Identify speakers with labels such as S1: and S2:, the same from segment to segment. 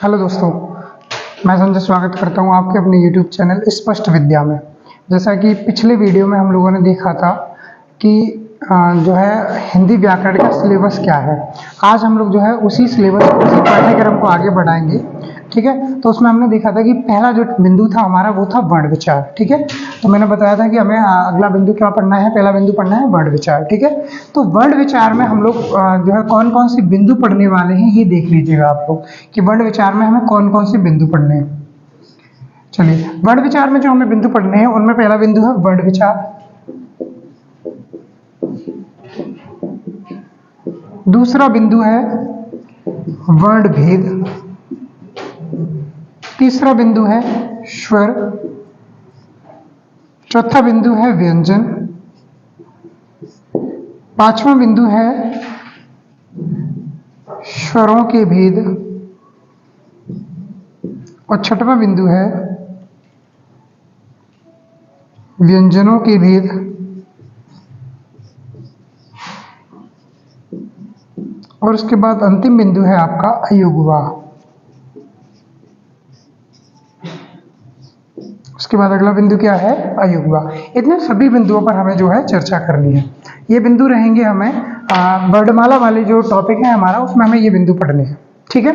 S1: Hello दोस्तों, मैं संजय स्वागत करता हूं आपके अपने YouTube चैनल स्पष्ट विद्या में। जैसा कि पिछले वीडियो में हम लोगों ने देखा था कि जो है हिंदी व्याकरण का सिलेबस क्या है। आज हम लोग जो है उसी सिलेबस उसी पाठ्यक्रम को आगे बढ़ाएंगे। ठीक है, तो उसमें हमने देखा था कि पहला जो बिंदु था हमारा वो था वर्ण विचार। ठीक है, तो मैंने बताया था कि हमें अगला बिंदु क्या पढ़ना है, पहला बिंदु पढ़ना है वर्ण विचार। ठीक है, तो वर्ण विचार में हम लोग जो है कौन कौन से बिंदु पढ़ने वाले हैं ये देख लीजिएगा आप लोग कि वर्ण विचार में हमें कौन कौन से बिंदु पढ़ने हैं। चलिए, वर्ण विचार में जो हमें बिंदु पढ़ने हैं उनमें पहला बिंदु है वर्ण विचार, दूसरा बिंदु है वर्ण भेद, तीसरा बिंदु है स्वर, चौथा बिंदु है व्यंजन, पांचवा बिंदु है स्वरों के भेद और छठवां बिंदु है व्यंजनों के भेद और उसके बाद अंतिम बिंदु है आपका अयुग्मा। उसके बाद अगला बिंदु क्या है, अयुग्मा। इतने सभी बिंदुओं पर हमें जो है चर्चा करनी है। ये बिंदु रहेंगे हमें वर्णमाला वाले जो टॉपिक है हमारा उसमें हमें ये बिंदु पढ़ने हैं। ठीक है,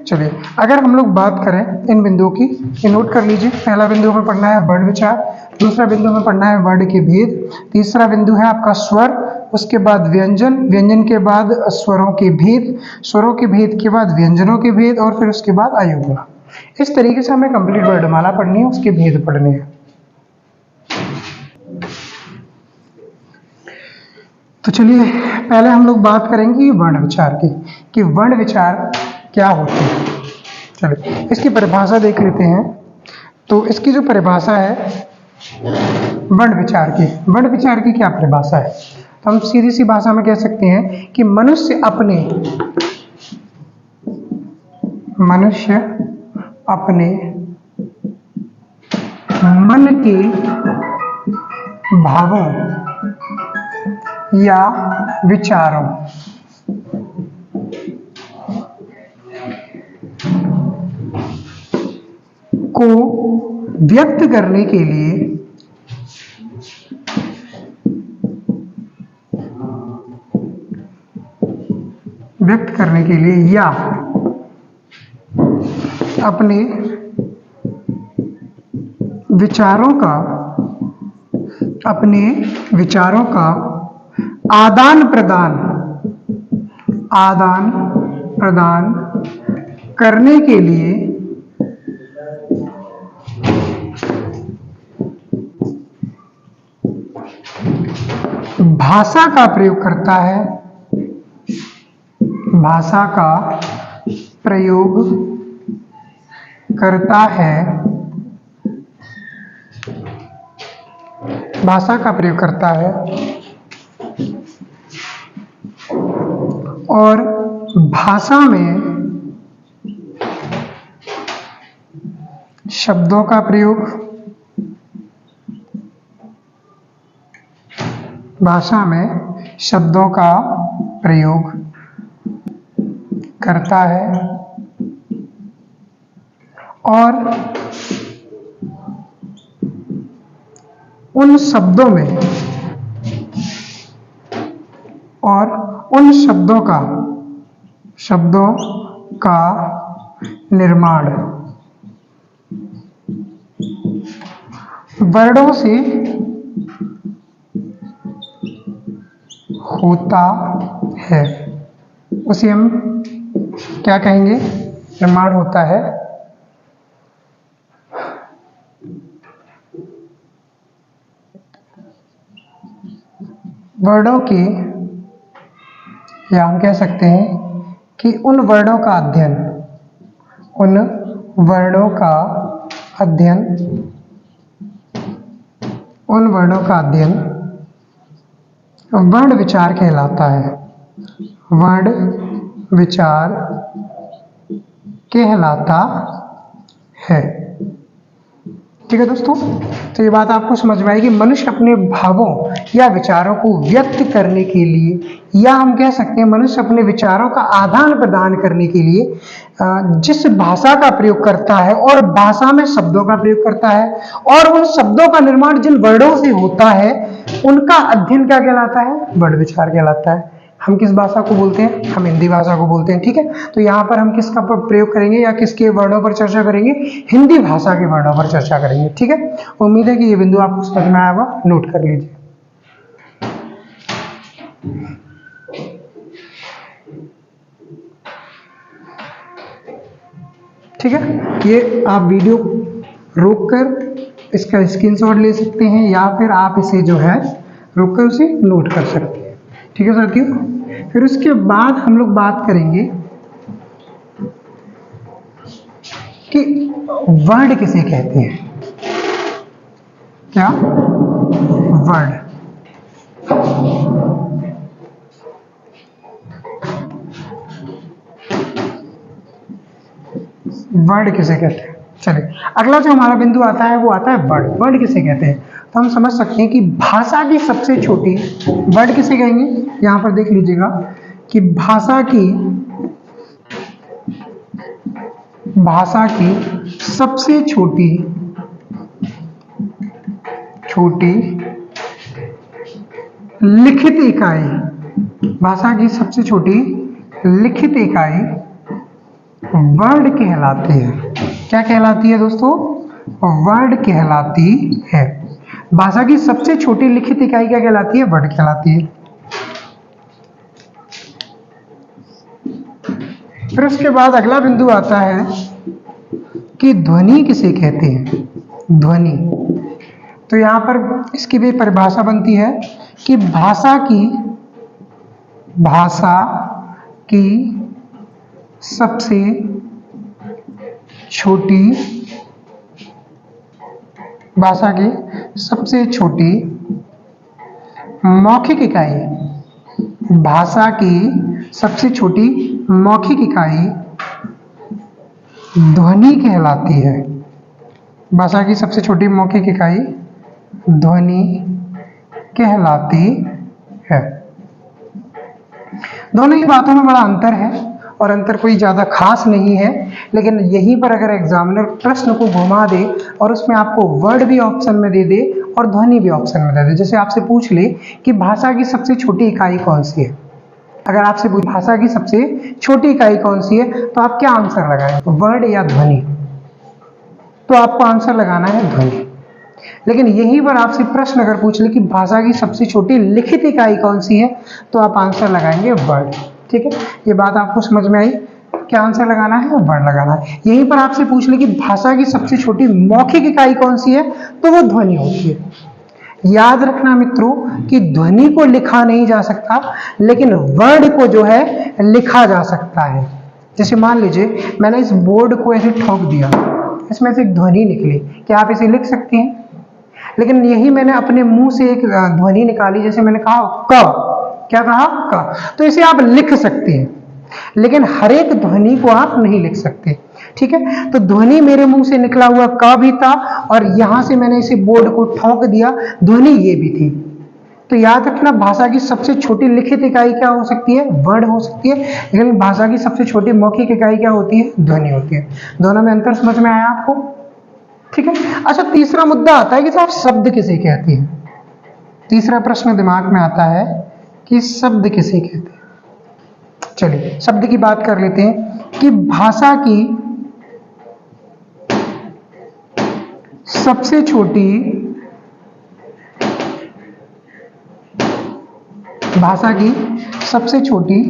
S1: चलिए अगर हम लोग बात करें इन बिंदुओं की, ये नोट कर लीजिए। पहला बिंदु हमें पढ़ना है वर्ण विचार, दूसरा बिंदु हमें पढ़ना है वर्ण के भेद, तीसरा बिंदु है आपका स्वर, उसके बाद व्यंजन, व्यंजन के बाद स्वरों के भेद, स्वरों के भेद के बाद व्यंजनों के भेद और फिर उसके बाद अयुग्मा। इस तरीके से हमें कंप्लीट वर्णमाला पढ़नी है, उसके भेद पढ़ने हैं। तो चलिए पहले हम लोग बात करेंगे वर्ण विचार की कि वर्ण विचार क्या होते हैं। चलिए इसकी परिभाषा देख लेते हैं। तो इसकी जो परिभाषा है वर्ण विचार की, वर्ण विचार की क्या परिभाषा है, तो हम सीधी सी भाषा में कह सकते हैं कि मनुष्य अपने मन के भावों या विचारों को व्यक्त करने के लिए या अपने विचारों का आदान प्रदान करने के लिए भाषा का प्रयोग करता है, और भाषा में शब्दों का प्रयोग करता है और उन शब्दों का निर्माण वर्णों से होता है। उसे हम क्या कहेंगे, निर्माण होता है। वर्णों के, या हम कह सकते हैं कि उन वर्णों का अध्ययन वर्ण विचार कहलाता है। वर्ण विचार कहलाता है। ठीक है दोस्तों, तो ये बात आपको समझ में आएगी। मनुष्य अपने भावों या विचारों को व्यक्त करने के लिए, या हम कह सकते हैं मनुष्य अपने विचारों का आदान प्रदान करने के लिए जिस भाषा का प्रयोग करता है और भाषा में शब्दों का प्रयोग करता है, और उन शब्दों का निर्माण जिन वर्णों से होता है उनका अध्ययन क्या कहलाता है? वर्ण विचार कहलाता है। हम किस भाषा को बोलते हैं? हम हिंदी भाषा को बोलते हैं। ठीक है, तो यहाँ पर हम किसका प्रयोग करेंगे या किसके वर्णों पर चर्चा करेंगे? हिंदी भाषा के वर्णों पर चर्चा करेंगे। ठीक है, उम्मीद है कि ये बिंदु आपको समझ में आया होगा, नोट कर लीजिए। ठीक है, ये आप वीडियो रोककर इसका स्क्रीनशॉट ले सकते हैं या फिर आप इसे जो है रोककर उसे नोट कर सकते हैं। ठीक है साथियों, फिर उसके बाद हम लोग बात करेंगे कि वर्ड किसे कहते हैं। क्या वर्ड? वर्ड किसे कहते हैं? चलिए, अगला जो हमारा बिंदु आता है वो आता है वर्ड। वर्ड किसे कहते हैं? तो हम समझ सकते हैं कि भाषा की सबसे छोटी, वर्ड किसे कहेंगे? यहां पर देख लीजिएगा कि भाषा की सबसे छोटी लिखित इकाई, भाषा की सबसे छोटी लिखित इकाई वर्ड कहलाती है। क्या कहलाती है दोस्तों? वर्ड कहलाती है। भाषा की सबसे छोटी लिखित इकाई क्या कहलाती है? वर्ड कहलाती है। फिर उसके बाद अगला बिंदु आता है कि ध्वनि किसे कहते हैं? ध्वनि। तो यहां पर इसकी भी परिभाषा बनती है कि भाषा की सबसे छोटी, भाषा की सबसे छोटी मौखिक इकाई, भाषा की सबसे छोटी मौखिक इकाई ध्वनि कहलाती है। भाषा की सबसे छोटी मौखिक इकाई ध्वनि कहलाती है। दोनों ही बातों में बड़ा अंतर है और अंतर कोई ज़्यादा खास नहीं है, लेकिन यहीं पर अगर एग्जामिनर प्रश्न को घुमा दे और उसमें आपको वर्ड भी ऑप्शन में दे दे और ध्वनि भी ऑप्शन में दे दे, जैसे आपसे पूछ ले कि भाषा की सबसे छोटी इकाई कौन सी है, अगर आपसे पूछ भाषा की सबसे छोटी इकाई कौन सी है तो आप क्या आंसर लगाएं? वर्ड या ध्वनि? तो आपको आंसर लगाना है ध्वनि। लेकिन यहीं पर आपसे प्रश्न अगर पूछ ले कि भाषा की सबसे छोटी लिखित इकाई कौन सी है तो आप आंसर लगाएंगे वर्ड। ठीक है, ये बात आपको समझ में आई? क्या आंसर लगाना है? वर्ड लगाना है। यहीं पर आपसे पूछ ले कि भाषा की सबसे छोटी मौखिक इकाई कौन सी है तो वो ध्वनि होती है। याद रखना मित्रों कि ध्वनि को लिखा नहीं जा सकता, लेकिन वर्ड को जो है लिखा जा सकता है। जैसे मान लीजिए मैंने इस बोर्ड को ऐसे ठोक दिया, इसमें से एक ध्वनि निकली, क्या आप इसे लिख सकते हैं? लेकिन यही मैंने अपने मुंह से एक ध्वनि निकाली, जैसे मैंने कहा क, क्या कहा? क, तो इसे आप लिख सकते हैं, लेकिन हर एक ध्वनि को आप नहीं लिख सकते। ठीक है, तो ध्वनि मेरे मुंह से निकला हुआ क भी था और यहां से मैंने इसे बोर्ड को ठोक दिया, ध्वनि ये भी थी। तो याद रखना भाषा की सबसे छोटी लिखित इकाई क्या हो सकती है? वर्ड हो सकती है, लेकिन भाषा की सबसे छोटी मौखिक इकाई क्या होती है? ध्वनि होती है। दोनों में अंतर समझ में आया आपको? ठीक है, अच्छा तीसरा मुद्दा आता है कि साहब शब्द किसे कहते हैं। तीसरा प्रश्न दिमाग में आता है कि शब्द किसे कहते हैं। चलिए शब्द की बात कर लेते हैं कि भाषा की सबसे छोटी, भाषा की सबसे छोटी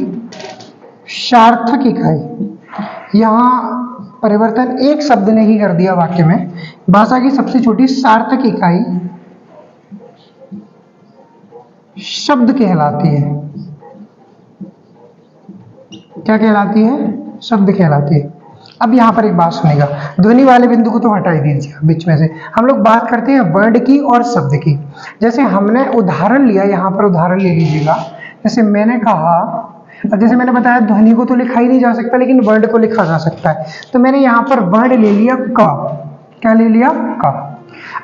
S1: सार्थक इकाई, यहां परिवर्तन एक शब्द ने ही कर दिया वाक्य में। भाषा की सबसे छोटी सार्थक इकाई शब्द कहलाती है। क्या कहलाती है? शब्द कहलाती है। अब यहां पर एक बात सुनेगा, ध्वनि वाले बिंदु को तो हटा ही दीजिए बीच में से। हम लोग बात करते हैं वर्ड की और शब्द की। जैसे हमने उदाहरण लिया, यहां पर उदाहरण ले लीजिएगा। जैसे मैंने कहा, जैसे मैंने बताया ध्वनि को तो लिखा ही नहीं जा सकता, लेकिन वर्ड को लिखा जा सकता है। तो मैंने यहां पर वर्ड ले लिया क। क्या ले लिया? क।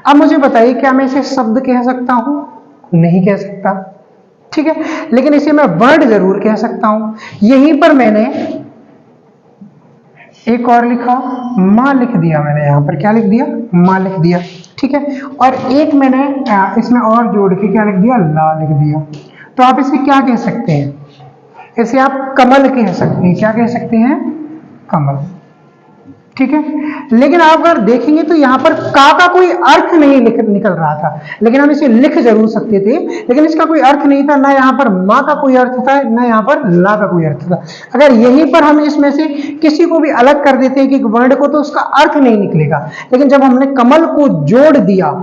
S1: अब मुझे बताइए, क्या मैं इसे शब्द कह सकता हूं? नहीं कह सकता, ठीक है, लेकिन इसे मैं वर्ड जरूर कह सकता हूं। यहीं पर मैंने एक और लिखा, माँ लिख दिया मैंने, यहां पर क्या लिख दिया? माँ लिख दिया, ठीक है। और एक मैंने इसमें और जोड़ के क्या लिख दिया? ला लिख दिया। तो आप इसे क्या कह सकते हैं? इसे आप कमल कह सकते हैं। क्या कह सकते हैं? कमल, ठीक है। लेकिन आप अगर देखेंगे तो यहाँ पर का कोई अर्थ नहीं निकल रहा था, लेकिन हम इसे लिख जरूर सकते थे, लेकिन इसका कोई अर्थ नहीं था। ना यहाँ पर माँ का कोई अर्थ था, ना यहाँ पर ला का कोई अर्थ था। अगर यहीं पर हम इसमें से किसी को भी अलग कर देते हैं कि वर्ड को, तो उसका अर्थ नहीं निकलेगा। लेकिन जब हमने कमल को जोड़ दिया,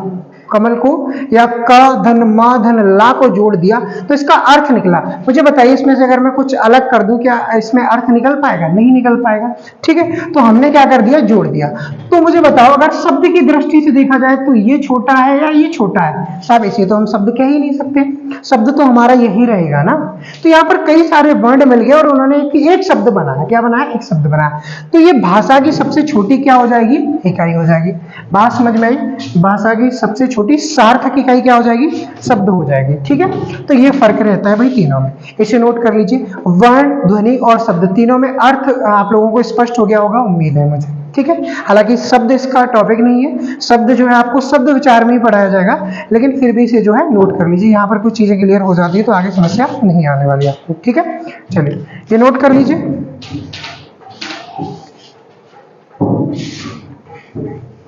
S1: कमल को या क धन मा धन ला को जोड़ दिया, तो इसका अर्थ निकला। मुझे बताइए, इसमें से अगर मैं कुछ अलग कर दूं, क्या इसमें अर्थ निकल पाएगा? नहीं निकल पाएगा, ठीक है। तो हमने क्या कर दिया? जोड़ दिया। तो मुझे बताओ, अगर शब्द की दृष्टि से देखा जाए तो ये छोटा है या ये छोटा है? साहब इसे तो हम शब्द कह ही नहीं सकते, शब्द तो हमारा यही रहेगा ना। तो यहाँ पर कई सारे वर्ड मिल गए और उन्होंने एक शब्द बनाया। क्या बनाया? एक शब्द बनाया। तो ये भाषा की सबसे छोटी क्या हो जाएगी? इकाई हो जाएगी। बात समझ में आई? भाषा की सबसे छोटी सार्थक इकाई क्या हो जाएगी? शब्द हो जाएगी, ठीक है। तो ये फर्क रहता है भाई तीनों में, इसे नोट कर लीजिए। वर्ण, ध्वनि और शब्द, तीनों में अर्थ आप लोगों को स्पष्ट हो गया होगा, उम्मीद है मुझे, ठीक है। हालांकि शब्द इसका टॉपिक नहीं है, शब्द जो है आपको शब्द विचार में ही पढ़ाया जाएगा, लेकिन फिर भी इसे जो है नोट कर लीजिए। यहाँ पर कुछ चीजें क्लियर हो जाती है तो आगे समस्या नहीं आने वाली आपको, ठीक है। चलिए ये नोट कर लीजिए।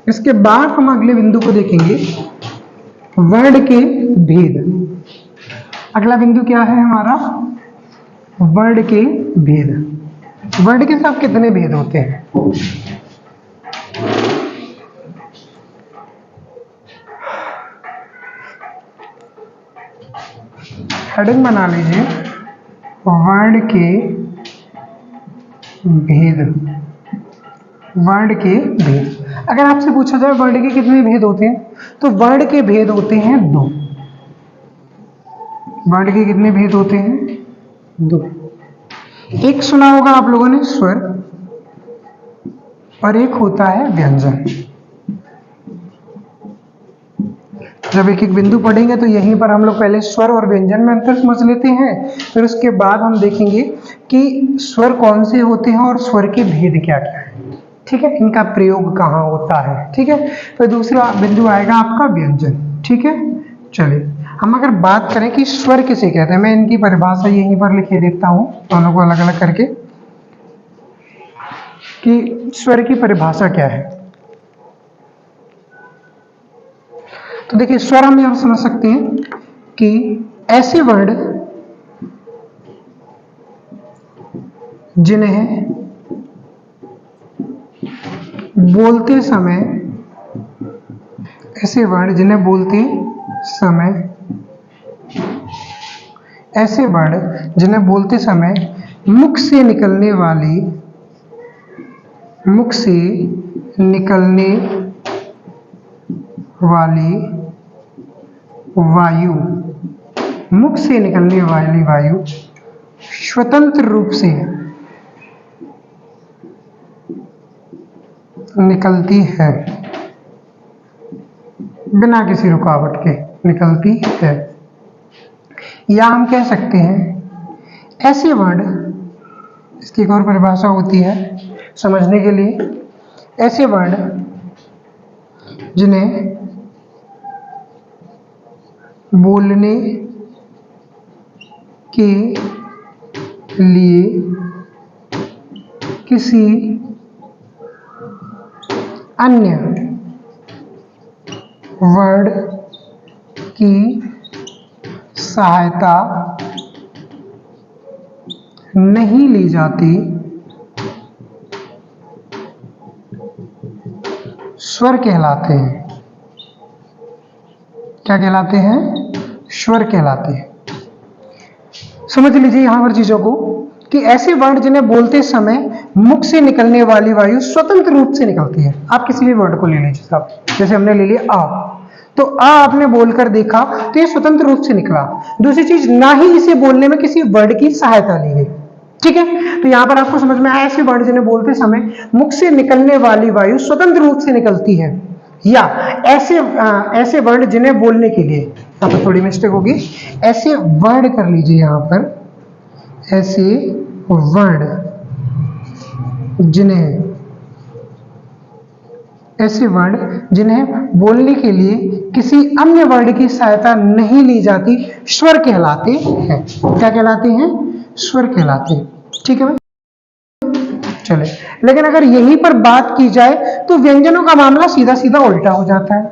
S1: इसके बाद हम अगले बिंदु को देखेंगे, वर्ण के भेद। अगला बिंदु क्या है हमारा? वर्ण के भेद। वर्ण के साथ कितने भेद होते हैं? हेडिंग बना लीजिए, वर्ण के भेद। वर्ण के भेद। अगर आपसे पूछा जाए वर्ण के कितने भेद होते हैं, तो वर्ण के भेद होते हैं 2। वर्ण के कितने भेद होते हैं? 2। एक सुना होगा आप लोगों ने, स्वर, और एक होता है व्यंजन। जब एक एक बिंदु पढ़ेंगे तो यहीं पर हम लोग पहले स्वर और व्यंजन में अंतर समझ लेते हैं, फिर उसके बाद हम देखेंगे कि स्वर कौन से होते हैं और स्वर के भेद क्या क्या है, ठीक है, इनका प्रयोग कहाँ होता है, ठीक है। फिर दूसरा बिंदु आएगा आपका व्यंजन, ठीक है। चलिए हम अगर बात करें कि स्वर किसे कहते हैं, मैं इनकी परिभाषा यहीं पर लिखे देता हूं दोनों को अलग अलग करके, कि स्वर की परिभाषा क्या है। तो देखिए, स्वर हम यहां समझ सकते हैं कि ऐसे वर्ड जिन्हें बोलते समय, ऐसे वर्ड जिन्हें बोलते समय, ऐसे वर्ड जिन्हें बोलते समय मुख से निकलने वाली, मुख से निकलने वाली वायु, मुख से निकलने वाली वायु स्वतंत्र रूप से निकलती है, बिना किसी रुकावट के निकलती है। या हम कह सकते हैं ऐसे वर्ड, इसकी एक और परिभाषा होती है समझने के लिए, ऐसे वर्ड जिन्हें बोलने के लिए किसी अन्य वर्ड की सहायता नहीं ली जाती, स्वर कहलाते हैं। क्या कहलाते हैं? स्वर कहलाते हैं। समझ लीजिए यहां पर चीजों को, कि ऐसे वर्ड जिन्हें बोलते समय मुख से निकलने वाली वायु स्वतंत्र रूप से निकलती है। आप किसी भी वर्ड को ले लीजिए साहब, जैसे हमने ले लिया आ, तो आ आपने बोलकर देखा तो ये स्वतंत्र रूप से निकला। दूसरी चीज, ना ही इसे बोलने में किसी वर्ड की सहायता ली गई, ठीक है। तो यहां पर आपको समझ में आया, ऐसे वर्ड जिन्हें बोलते समय मुख से निकलने वाली वायु स्वतंत्र रूप से निकलती है, या ऐसे वर्ड जिन्हें बोलने के लिए, यहाँ पर थोड़ी मिस्टेक होगी, ऐसे वर्ड कर लीजिए यहाँ पर, ऐसे वर्ड जिन्हें बोलने के लिए किसी अन्य वर्ड की सहायता नहीं ली जाती, स्वर कहलाते हैं। क्या कहलाते हैं? स्वर कहलाते हैं। ठीक है भाई, चले। लेकिन अगर यहीं पर बात की जाए तो व्यंजनों का मामला सीधा सीधा उल्टा हो जाता है।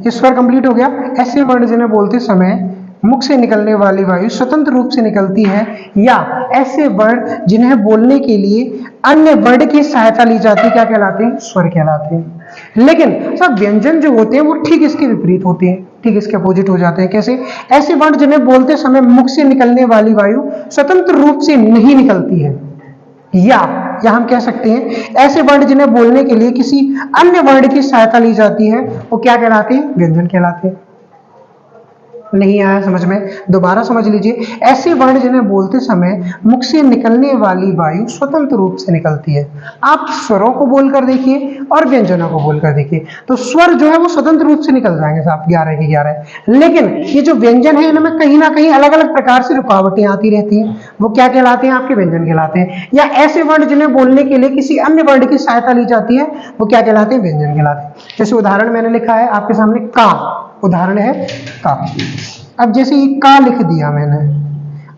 S1: ये स्वर कंप्लीट हो गया। ऐसे वर्ड जिन्हें बोलते समय मुख से निकलने वाली वायु स्वतंत्र रूप से निकलती है, या ऐसे वर्ड जिन्हें बोलने के लिए अन्य वर्ड की सहायता ली जाती है, क्या कहलाते हैं? स्वर कहलाते हैं। लेकिन सब व्यंजन जो होते हैं वो ठीक इसके विपरीत होते हैं, ठीक इसके अपोजिट हो जाते हैं। कैसे? ऐसे वर्ड जिन्हें बोलते समय मुख से निकलने वाली वायु स्वतंत्र रूप से नहीं निकलती है, या हम कह सकते हैं ऐसे वर्ड जिन्हें बोलने के लिए किसी अन्य वर्ड की सहायता ली जाती है, वो क्या कहलाते हैं? व्यंजन कहलाते हैं। नहीं आया समझ में? दोबारा समझ लीजिए। ऐसे वर्ण जिन्हें बोलते समय मुख से निकलने वाली वायु स्वतंत्र रूप से निकलती है। आप स्वरों को बोलकर देखिए और व्यंजनों को बोलकर देखिए, तो स्वर जो है वो स्वतंत्र रूप से निकल जाएंगे साहब, 11 के 11। लेकिन ये जो व्यंजन है इनमें कहीं ना कहीं अलग अलग प्रकार से रुकावटें आती रहती हैं, वो क्या कहलाते हैं? आपके व्यंजन कहलाते हैं। या ऐसे वर्ण जिन्हें बोलने के लिए किसी अन्य वर्ड की सहायता ली जाती है, वो क्या कहलाते हैं? व्यंजन कहलाते हैं। जैसे उदाहरण मैंने लिखा है आपके सामने, का उदाहरण है का। अब जैसे ये का लिख दिया मैंने,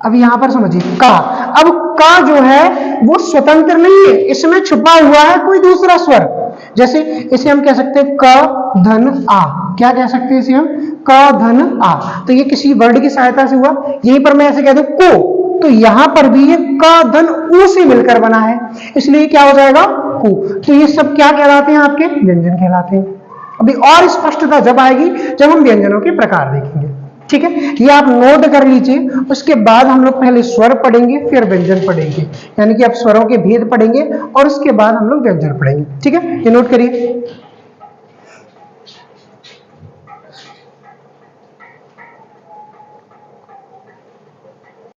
S1: अब यहां पर समझिए का। अब का जो है वो स्वतंत्र नहीं है, इसमें छुपा हुआ है कोई दूसरा स्वर। जैसे इसे हम कह सकते हैं क धन आ। क्या कह सकते हैं इसे हम? क धन आ। तो ये किसी वर्ड की सहायता से हुआ। यहीं पर मैं ऐसे कह दूं को, तो यहां पर भी ये क धन ऊ से मिलकर बना है, इसलिए क्या हो जाएगा? को। तो ये सब क्या कहलाते हैं? आपके व्यंजन कहलाते हैं। अभी और स्पष्टता जब आएगी जब हम व्यंजनों के प्रकार देखेंगे। ठीक है, ये आप नोट कर लीजिए। उसके बाद हम लोग पहले स्वर पढ़ेंगे फिर व्यंजन पढ़ेंगे, यानी कि आप स्वरों के भेद पढ़ेंगे और उसके बाद हम लोग व्यंजन पढ़ेंगे। ठीक है, ये नोट करिए।